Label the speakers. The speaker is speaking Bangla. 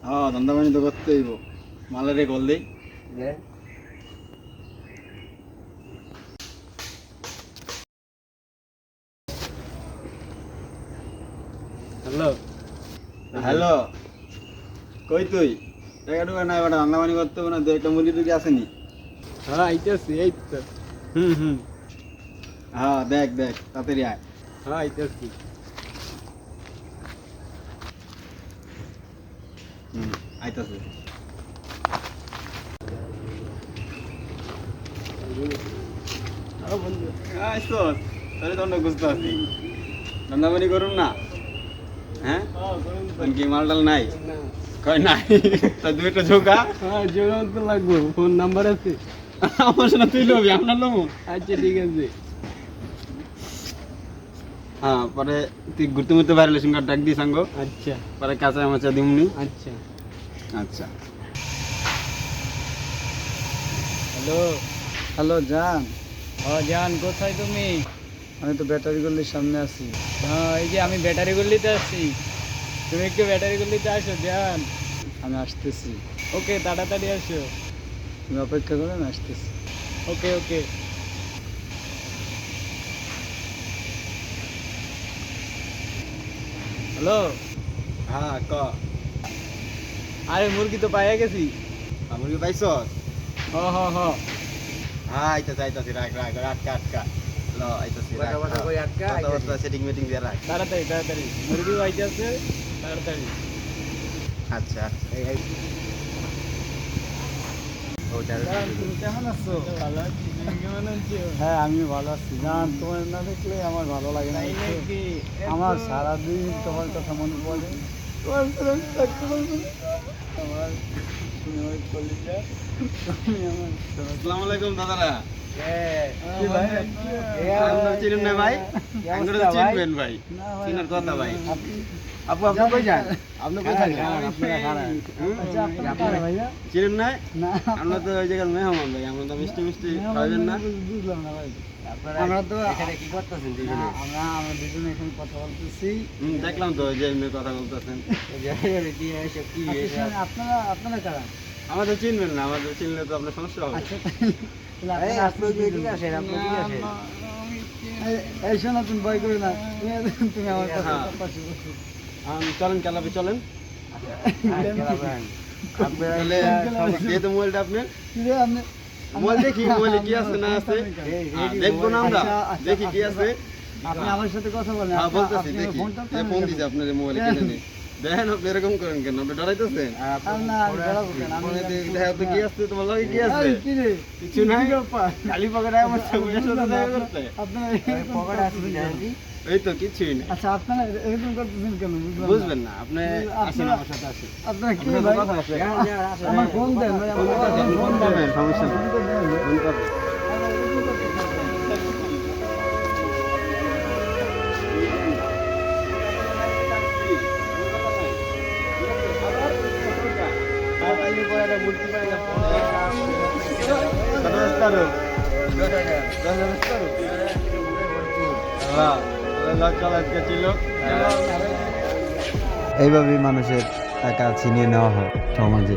Speaker 1: হ্যাঁ ধান্দা পানি তো করতে হইব মালের কল দেই
Speaker 2: হ্যালো
Speaker 1: হ্যালো কই তুই টাকা টুকা নাই বেটা ধান্দা পানি করতে হবে না দু একটা মুরগি টুকি আসেনি
Speaker 2: হ্যাঁ আইতেছি এই তো হুম
Speaker 1: হ্যাঁ দেখ দেখ তাড়াতাড়ি আয়
Speaker 2: হ্যাঁ আইতেছি
Speaker 1: আইতাছে
Speaker 2: বন্ধু
Speaker 1: আইসস তাহলে তো অনেক বুঝতে পারছি ধান্দা পানি করুন না হ্যাঁ কি মাল টাল নাই কয় নাই তা দু একটা ঝোঁকা
Speaker 2: হ্যাঁ যোগাযোগ তো লাগবো ফোন নাম্বার আছে
Speaker 1: আমার সাথে তুই লবি আপনার লবো
Speaker 2: আচ্ছা ঠিক আছে
Speaker 1: হ্যাঁ পরে তুই ঘুরতে ঘুরতে বাইরে রেশন কার্ড ডাক দিই সাঙ্গ
Speaker 2: আচ্ছা
Speaker 1: পরে কাঁচা মাচা দিমনি
Speaker 2: আচ্ছা
Speaker 1: আচ্ছা
Speaker 2: হ্যালো
Speaker 3: হ্যালো জান
Speaker 2: জান কোথায় তুমি
Speaker 3: আমি তো ব্যাটারি গল্লির সামনে আছি।
Speaker 2: হ্যাঁ এই যে আমি ব্যাটারি গল্লিতে আছি তুমি একটু ব্যাটারি গল্লিতে আসো জান
Speaker 3: আমি আসতেছি,
Speaker 2: ওকে তাড়াতাড়ি আসো
Speaker 3: তুমি অপেক্ষা করো, আমি আসতেছি।
Speaker 2: ওকে ওকে হ্যালো
Speaker 1: হ্যাঁ ক
Speaker 2: আরে মুরগি তো পাইয়া গেছি
Speaker 1: মুরগি পাইছ
Speaker 2: হ হ হ
Speaker 1: হ্যাঁ আইতাছে আইতাছি রাখ রাখ আটকা আটকা ল আইতাছি রাখ কথা সেটিং মিটিং দিয়ে রাখ
Speaker 2: তাড়াতাড়ি তাড়াতাড়ি মুরগি পাইতেছে তাড়াতাড়ি
Speaker 1: আচ্ছা
Speaker 3: তুমি কেমন আছো?
Speaker 2: ভালো আছি তুমি কেমন আছো
Speaker 3: হ্যাঁ আমি ভালো আছি জান, তোমার না দেখলে আমার ভালো লাগে না।
Speaker 2: তাই নাকি
Speaker 3: আমার সারাদিন তোমার কথা মনে পড়ে। তোমার ছাড়া আমি থাকতে পারবো না। আমার তুমি আমার কলিজা, তুমি আমার সোনা।
Speaker 1: আসসালামু আলাইকুম দাদারা
Speaker 3: কি ভাই?
Speaker 1: আপনারা চিনেন না ভাই আমরা তো চিনবেন ভাই
Speaker 3: না ভাই,
Speaker 1: চিনার কথা ভাই
Speaker 3: আপু আপনি কই যান? আপনি কই যান?
Speaker 1: আপনারা খারাপ
Speaker 3: আচ্ছা আপনি কারা ভাইয়া?
Speaker 1: চিনেন না
Speaker 3: না
Speaker 1: আমরা তো ওই জায়গার মেহমান ভাই আমরা তো মিষ্টি মিষ্টি খাবেন না
Speaker 3: বুঝলাম না ভাই। আমরা তো এখানে কি করতেছেন দুজনে? আমরা দুজনে এখানে কথা বলতেছি।
Speaker 1: দেখলাম তো যে এমনি কথা বলতেছেন
Speaker 3: আপনারা আপনারা কারা?
Speaker 1: আমাদের চিনবেন না আমাদের চিনলে তো আপনার সমস্যা হবে
Speaker 3: আচ্ছা এই শোনো, তুমি ভয় করো না, তুমি আমার কাছে
Speaker 1: হ্যাঁ।
Speaker 3: পাশে বসো।
Speaker 1: চলেন ক্লাবে চলেন তাহলে দিয়ে তো মোবাইলটা আপনার
Speaker 3: কি রে আপনি?
Speaker 1: মোবাইল দেখি মোবাইলে কি আছে না আছে দেখবো না আমরা দেখি কি আছে
Speaker 3: আপনি আমার সাথে কথা বলেন।
Speaker 1: হ্যাঁ বলতেছি
Speaker 3: আপনি
Speaker 1: দেখি
Speaker 3: ফোনটা
Speaker 1: এই ফোন দিছে আপনার মোবাইলে কিনে নে দেখেন আপনি এরকম করেন কেন আপনি ডরাইতেছেন
Speaker 3: না দাঁড়াবো কেন? আমি
Speaker 1: ফোনে দেখা তো কি আছে তোমার লগে কি আছে
Speaker 3: এই, কি রে?
Speaker 1: কিছু নাই খালি পকেটে আমার সঙ্গে সাথে দেখা করতে
Speaker 3: আপনারা এরকম করতেছেন কেন?
Speaker 1: এই তো কিছুই না
Speaker 3: আচ্ছা আপনারা এরকম করতেছেন কেন? বুঝলাম না।
Speaker 1: বুঝবেন না আপনি আসেন
Speaker 3: আপনারা-
Speaker 1: আমার সাথে আসেন
Speaker 3: আপনারা কি
Speaker 1: আপনার
Speaker 3: ভাই?
Speaker 1: কথা আছে
Speaker 3: আমার ফোন দেন ভাই, আমার
Speaker 1: ফোন করবেন, ফোন করবেন, সমস্যা নেই।
Speaker 3: ফোন তো দেন ভাই।
Speaker 1: ফোন করবেন।
Speaker 4: এইভাবেই মানুষের টাকা ছিনিয়ে নেওয়া হয় সমাজে।